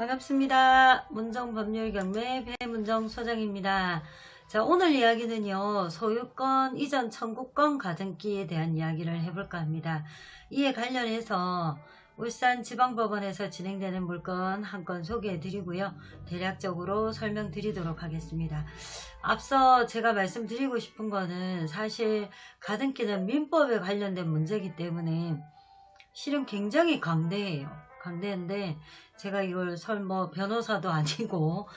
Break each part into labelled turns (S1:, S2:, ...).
S1: 반갑습니다. 문정법률경매 배문정 소장입니다. 자, 오늘 이야기는요, 소유권 이전 청구권 가등기에 대한 이야기를 해볼까 합니다. 이에 관련해서 울산지방법원에서 진행되는 물건 한 건 소개해 드리고요, 대략적으로 설명드리도록 하겠습니다. 앞서 제가 말씀드리고 싶은 거는 사실 가등기는 민법에 관련된 문제이기 때문에 실은 굉장히 강대인데 제가 이걸 변호사도 아니고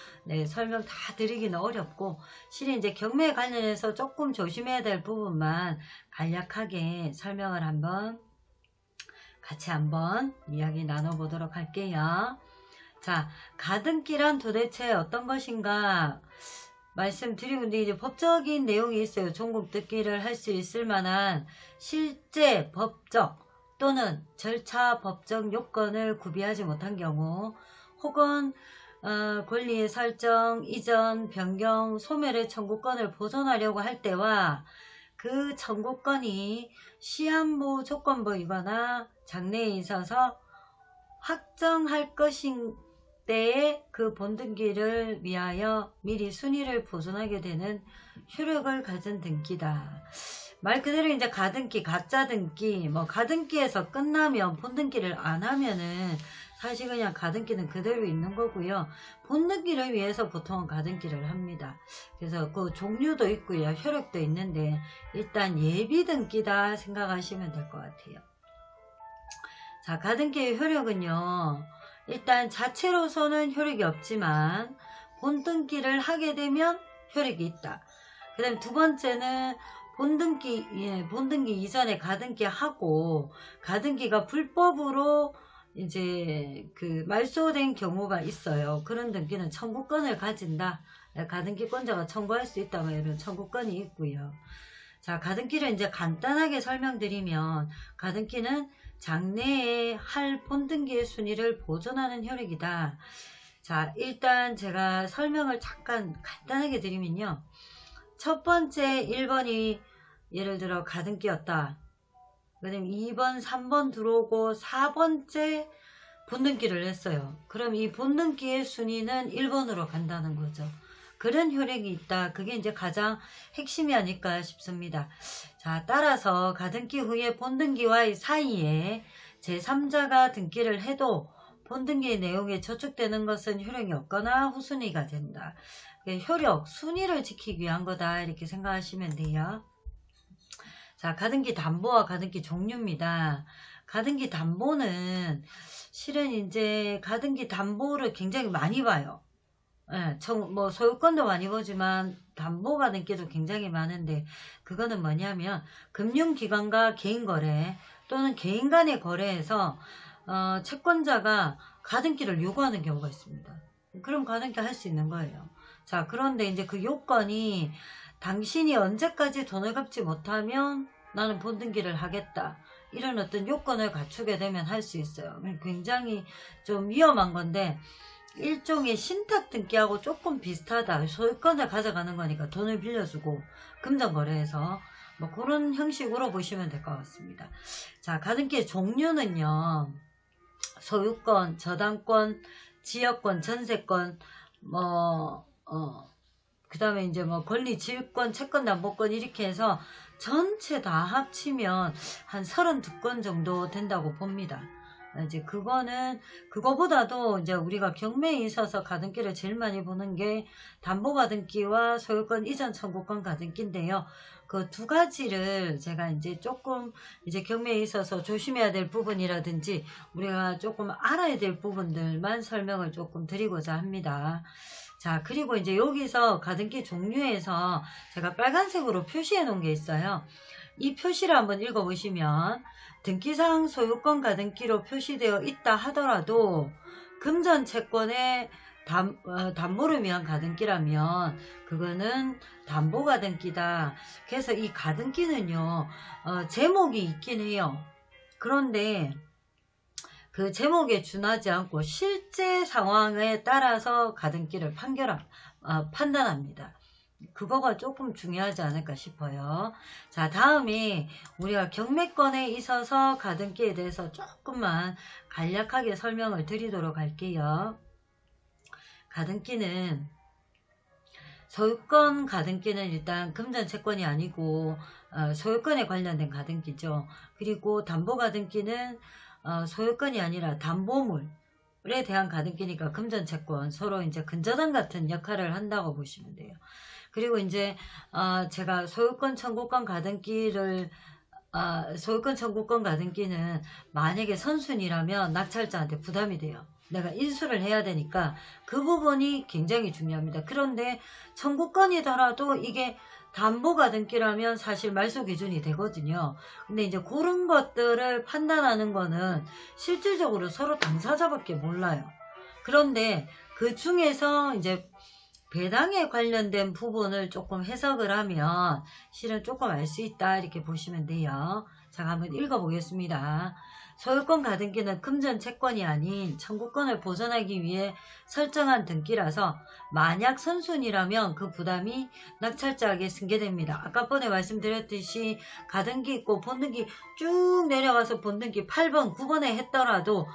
S1: 설명 다 드리기는 어렵고, 실은 이제 경매에 관련해서 조금 조심해야 될 부분만 간략하게 설명을 같이 한번 이야기 나눠보도록 할게요. 자, 가등기란 도대체 어떤 것인가 말씀드리고, 근데 이제 법적인 내용이 있어요. 종국 듣기를 할 수 있을 만한 실제 법적 또는 절차 법적 요건을 구비하지 못한 경우, 혹은 권리의 설정, 이전, 변경, 소멸의 청구권을 보존하려고 할 때와 그 청구권이 시한부 조건부이거나 장래에 있어서 확정할 것인 때에 그 본등기를 위하여 미리 순위를 보존하게 되는 효력을 가진 등기다. 말 그대로 이제 가등기, 가짜등기, 가등기에서 끝나면 본등기를 안 하면은 사실 그냥 가등기는 그대로 있는 거고요. 본등기를 위해서 보통은 가등기를 합니다. 그래서 그 종류도 있고요, 효력도 있는데 일단 예비등기다 생각하시면 될 것 같아요. 자, 가등기의 효력은요, 일단 자체로서는 효력이 없지만 본등기를 하게 되면 효력이 있다. 그 다음 두 번째는 본등기 이전에 가등기 하고 가등기가 불법으로 이제 말소된 경우가 있어요. 그런 등기는 청구권을 가진다. 가등기권자가 청구할 수 있다. 이런 청구권이 있고요. 자, 가등기를 이제 간단하게 설명드리면, 가등기는 장래에 할 본등기의 순위를 보존하는 효력이다. 자, 일단 제가 설명을 잠깐 간단하게 드리면요, 첫 번째 1번이 예를 들어 가등기였다. 그 다음에 2번, 3번 들어오고 4번째 본등기를 했어요. 그럼 이 본등기의 순위는 1번으로 간다는 거죠. 그런 효력이 있다. 그게 이제 가장 핵심이 아닐까 싶습니다. 자, 따라서 가등기 후에 본등기와의 사이에 제3자가 등기를 해도 본등기의 내용에 저촉되는 것은 효력이 없거나 후순위가 된다. 효력, 순위를 지키기 위한 거다, 이렇게 생각하시면 돼요. 자, 가등기 담보와 가등기 종류입니다. 가등기 담보는 실은 이제 가등기 담보를 굉장히 많이 봐요. 소유권도 많이 보지만 담보 가등기도 굉장히 많은데, 그거는 뭐냐면 금융기관과 개인거래 또는 개인 간의 거래에서 채권자가 가등기를 요구하는 경우가 있습니다. 그럼 가등기 할 수 있는 거예요. 자, 그런데 이제 그 요건이 당신이 언제까지 돈을 갚지 못하면 나는 본등기를 하겠다, 이런 어떤 요건을 갖추게 되면 할 수 있어요. 굉장히 좀 위험한 건데, 일종의 신탁등기하고 조금 비슷하다. 소유권을 가져가는 거니까 돈을 빌려주고 금전거래해서 그런 형식으로 보시면 될 것 같습니다. 자, 가등기의 종류는요, 소유권, 저당권, 지역권, 전세권, 그 다음에 이제 권리, 지유권, 채권, 담보권, 이렇게 해서 전체 다 합치면 한 32건 정도 된다고 봅니다. 이제 그거보다도 이제 우리가 경매에 있어서 가등기를 제일 많이 보는 게 담보가등기와 소유권 이전 청구권 가등기인데요. 그 두 가지를 제가 이제 조금 경매에 있어서 조심해야 될 부분이라든지 우리가 조금 알아야 될 부분들만 설명을 조금 드리고자 합니다. 자, 그리고 이제 여기서 가등기 종류에서 제가 빨간색으로 표시해 놓은 게 있어요. 이 표시를 한번 읽어보시면, 등기상 소유권 가등기로 표시되어 있다 하더라도 금전채권의 담보를 위한 가등기라면 그거는 담보가등기다. 그래서 이 가등기는요, 제목이 있긴 해요. 그런데 그 제목에 준하지 않고 실제 상황에 따라서 가등기를 판단합니다. 그거가 조금 중요하지 않을까 싶어요. 자, 다음에 우리가 경매권에 있어서 가등기에 대해서 조금만 간략하게 설명을 드리도록 할게요. 가등기는 소유권 가등기는 일단 금전채권이 아니고 소유권에 관련된 가등기죠. 그리고 담보가등기는 소유권이 아니라 담보물에 대한 가등기니까 금전채권 서로 이제 근저당 같은 역할을 한다고 보시면 돼요. 그리고 이제 제가 소유권 청구권 가등기를 소유권 청구권 가등기는 만약에 선순위라면 낙찰자한테 부담이 돼요. 내가 인수를 해야 되니까 그 부분이 굉장히 중요합니다. 그런데 청구권이더라도 이게 담보가등기라면 사실 말소 기준이 되거든요. 근데 이제 그런 것들을 판단하는 거는 실질적으로 서로 당사자밖에 몰라요. 그런데 그 중에서 이제 배당에 관련된 부분을 조금 해석을 하면 실은 조금 알 수 있다 이렇게 보시면 돼요. 자, 한번 읽어보겠습니다. 소유권 가등기는 금전채권이 아닌 청구권을 보존하기 위해 설정한 등기라서 만약 선순위라면 그 부담이 낙찰자에게 승계됩니다. 아까 번에 말씀드렸듯이 가등기 있고 본등기 쭉 내려가서 본등기 8번, 9번에 했더라도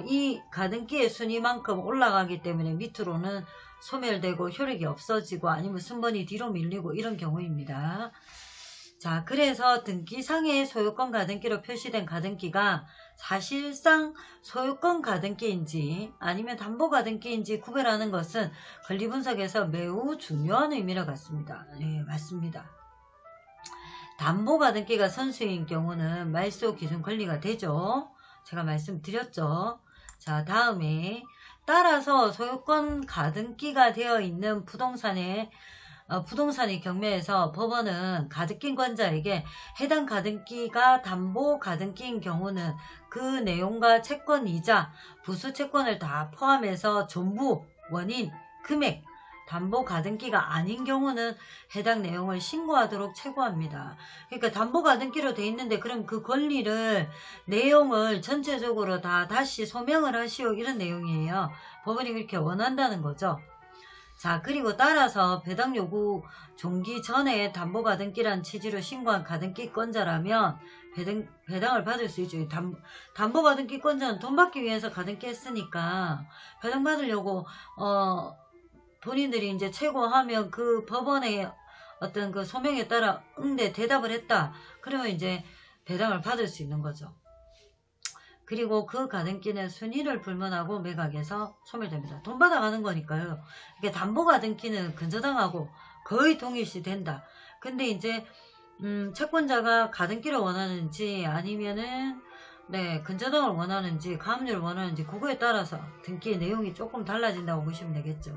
S1: 이 가등기의 순위만큼 올라가기 때문에 밑으로는 소멸되고 효력이 없어지고 아니면 순번이 뒤로 밀리고 이런 경우입니다. 자, 그래서 등기상의 소유권 가등기로 표시된 가등기가 사실상 소유권 가등기인지 아니면 담보 가등기인지 구별하는 것은 권리분석에서 매우 중요한 의미를 갖습니다. 네, 맞습니다. 담보 가등기가 선수인 경우는 말소 기준 권리가 되죠. 제가 말씀드렸죠. 자, 다음에 따라서 소유권 가등기가 되어 있는 부동산의 경매에서 법원은 가등기권자에게 해당 가등기가 담보 가등기인 경우는 그 내용과 채권이자 부수채권을 다 포함해서 전부 원인, 금액, 담보 가등기가 아닌 경우는 해당 내용을 신고하도록 채고합니다. 그러니까 담보 가등기로 돼 있는데 그럼 그 권리를 내용을 전체적으로 다 다시 소명을 하시오 이런 내용이에요. 법원이 그렇게 원한다는 거죠. 자, 그리고 따라서 배당 요구 종기 전에 담보 가등기란 취지로 신고한 가등기권자라면 배당을 받을 수 있죠. 담보 가등기권자는 돈 받기 위해서 가등기 했으니까 배당 받으려고 본인들이 이제 최고하면 그 법원의 어떤 그 소명에 따라 응대 대답을 했다. 그러면 이제 배당을 받을 수 있는 거죠. 그리고 그 가등기는 순위를 불문하고 매각에서 소멸됩니다. 돈 받아가는 거니까요. 이게 담보 가등기는 근저당하고 거의 동일시 된다. 근데 이제 채권자가 가등기를 원하는지 아니면은 근저당을 원하는지 가압류를 원하는지 그거에 따라서 등기의 내용이 조금 달라진다고 보시면 되겠죠.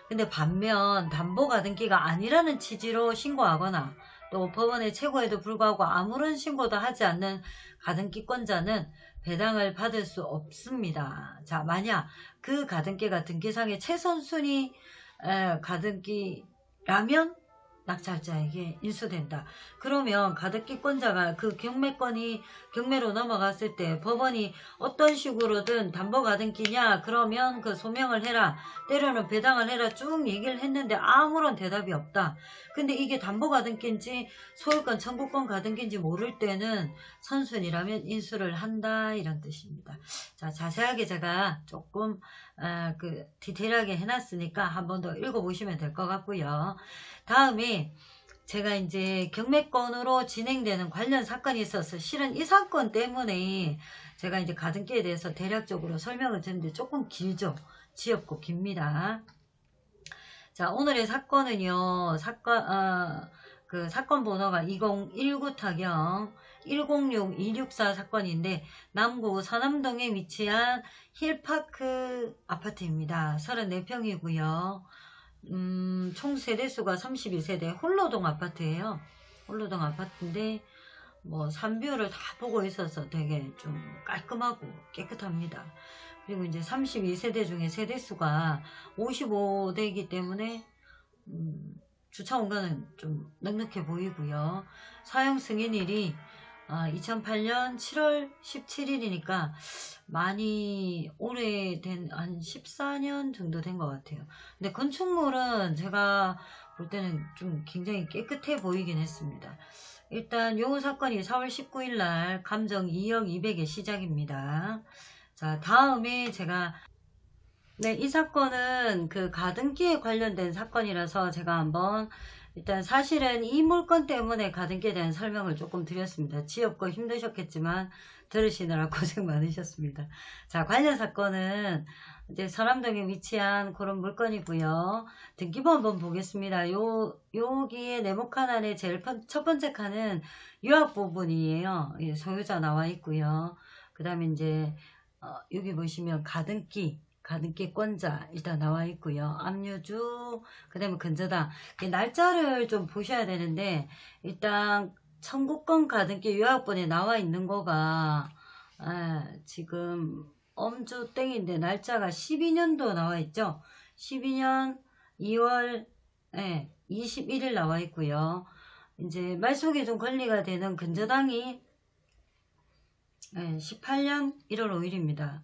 S1: 근데 반면 담보 가등기가 아니라는 취지로 신고하거나 또 법원의 최고에도 불구하고 아무런 신고도 하지 않는 가등기권자는 배당을 받을 수 없습니다. 자, 만약 그 가등기가 등기상의 최선순위 가등기라면 낙찰자에게 인수된다. 그러면 가등기권자가 그 경매로 넘어갔을 때 법원이 어떤 식으로든 담보 가등기냐 그러면 그 소명을 해라, 때로는 배당을 해라 쭉 얘기를 했는데 아무런 대답이 없다. 근데 이게 담보 가등기인지 소유권 청구권 가등기인지 모를 때는 선순위라면 인수를 한다 이런 뜻입니다. 자, 자세하게 제가 조금 디테일하게 해놨으니까 한 번 더 읽어보시면 될 것 같고요. 다음에 제가 이제 경매권으로 진행되는 관련 사건이 있어서 실은 이 사건 때문에 제가 이제 가등기에 대해서 대략적으로 설명을 드렸는데 조금 길죠. 지엽고 깁니다. 자, 오늘의 사건은요, 그 사건 번호가 2019 타경 106264 사건인데 남구 서남동에 위치한 힐파크 아파트입니다. 34평이고요. 총 세대수가 32세대 홀로동 아파트예요. 홀로동 아파트인데 뭐 산뷰를 다 보고 있어서 되게 좀 깔끔하고 깨끗합니다. 그리고 이제 32세대 중에 세대수가 55대이기 때문에 주차 공간은 좀 넉넉해 보이고요. 사용 승인일이 2008년 7월 17일이니까 많이 오래된 한 14년 정도 된 것 같아요. 근데 건축물은 제가 볼 때는 좀 굉장히 깨끗해 보이긴 했습니다. 일단 요 사건이 4월 19일 날 감정 2억 200의 시작입니다. 자, 다음에 제가 네, 이 사건은 그 가등기에 관련된 사건이라서 제가 한번 일단 사실은 이 물건 때문에 가등기에 대한 설명을 조금 드렸습니다. 지엽고 힘드셨겠지만 들으시느라 고생 많으셨습니다. 자, 관련 사건은 이제 서남동에 위치한 그런 물건이고요. 등기부 한번 보겠습니다. 여기에 네모칸 안에 제일 첫 번째 칸은 유학 부분이에요. 예, 소유자 나와 있고요. 그 다음에 이제 여기 보시면 가등기권자 일단 나와 있고요. 압류주, 그 다음에 근저당. 날짜를 좀 보셔야 되는데, 일단 청구권 가등기 요약본에 나와 있는 거가 지금 엄주 땡인데 날짜가 12년도 나와 있죠. 12년 2월 21일 나와 있고요. 이제 말속에 좀 권리가 되는 근저당이 18년 1월 5일입니다.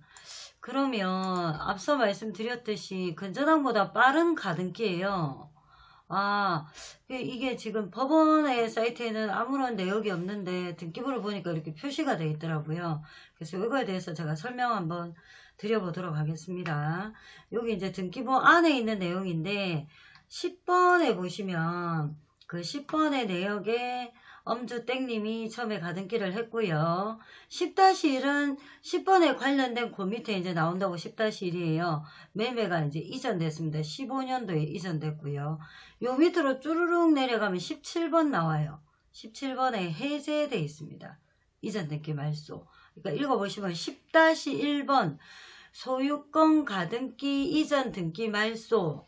S1: 그러면 앞서 말씀드렸듯이 근저당보다 빠른 가등기예요. 이게 지금 법원의 사이트에는 아무런 내역이 없는데 등기부를 보니까 이렇게 표시가 되어 있더라고요. 그래서 이거에 대해서 제가 설명 한번 드려보도록 하겠습니다. 여기 이제 등기부 안에 있는 내용인데 10번에 보시면 그 10번의 내역에 엄주땡님이 처음에 가등기를 했고요. 10-1은 10번에 관련된 그 밑에 이제 나온다고 10-1이에요. 매매가 이제 이전됐습니다. 15년도에 이전됐고요. 요 밑으로 쭈르륵 내려가면 17번 나와요. 17번에 해제되어 있습니다. 이전 등기 말소. 그러니까 읽어보시면 10-1번 소유권 가등기 이전 등기 말소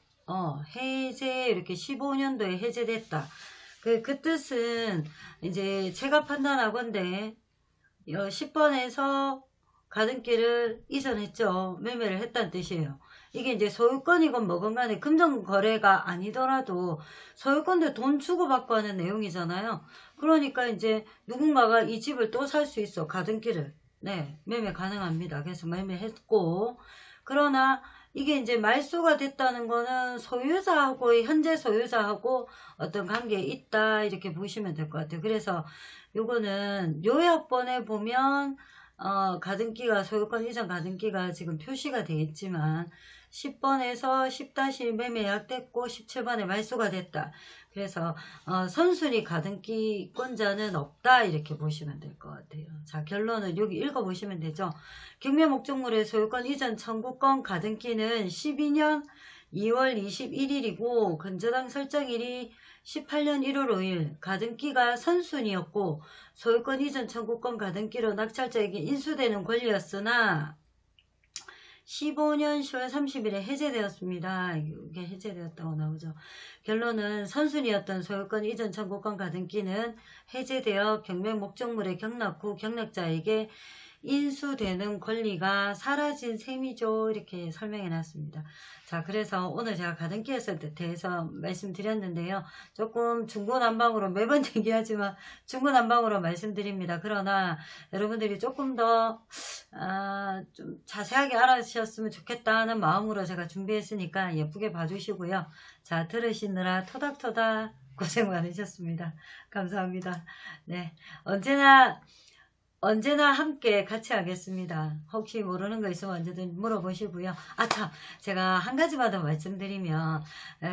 S1: 해제 이렇게 15년도에 해제됐다. 그 뜻은 이제 제가 판단하건대 10번에서 가등기를 이전했죠. 매매를 했다는 뜻이에요. 이게 이제 소유권이건 뭐건 간에 금전거래가 아니더라도 소유권도 돈 주고받고 하는 내용이잖아요. 그러니까 이제 누군가가 이 집을 또 살 수 있어. 가등기를. 네, 매매 가능합니다. 그래서 매매했고, 그러나 이게 이제 말소가 됐다는 거는 소유자하고 현재 소유자하고 어떤 관계에 있다 이렇게 보시면 될 것 같아요. 그래서 요거는 요약본에 보면 가등기가 소유권 이전 가등기가 지금 표시가 되어 있지만 10번에서 10-1 매매 약됐고 17번에 말소가 됐다. 그래서 선순위 가등기권자는 없다 이렇게 보시면 될 것 같아요. 자, 결론은 여기 읽어보시면 되죠. 경매 목적물의 소유권 이전 청구권 가등기는 12년 2월 21일이고 근저당 설정일이 18년 1월 5일 가등기가 선순위였고 소유권 이전 청구권 가등기로 낙찰자에게 인수되는 권리였으나 15년 10월 30일에 해제되었습니다. 이게 해제되었다고 나오죠. 결론은 선순위였던 소유권 이전 청구권 가등기는 해제되어 경매 목적물의 경락 후 경락자에게 인수되는 권리가 사라진 셈이죠. 이렇게 설명해 놨습니다. 자, 그래서 오늘 제가 가등기에 대해서 말씀드렸는데요. 조금 중구난방으로 매번 얘기하지만 중구난방으로 말씀드립니다. 그러나 여러분들이 조금 더 좀 자세하게 알아주셨으면 좋겠다는 마음으로 제가 준비했으니까 예쁘게 봐주시고요. 자, 들으시느라 토닥토닥 고생 많으셨습니다. 감사합니다. 네, 언제나 함께 같이 하겠습니다. 혹시 모르는 거 있으면 언제든 물어보시고요. 참, 제가 한 가지만 더 말씀드리면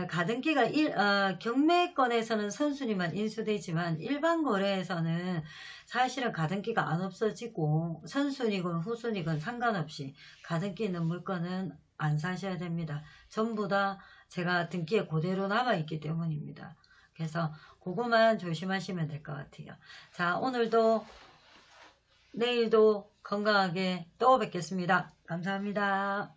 S1: 가등기가 경매권에서는 선순위만 인수되지만 일반 거래에서는 사실은 가등기가 안 없어지고 선순위건 후순위건 상관없이 가등기 있는 물건은 안 사셔야 됩니다. 전부 다 제가 등기에 그대로 남아있기 때문입니다. 그래서 그거만 조심하시면 될 것 같아요. 자, 오늘도 내일도 건강하게 또 뵙겠습니다. 감사합니다.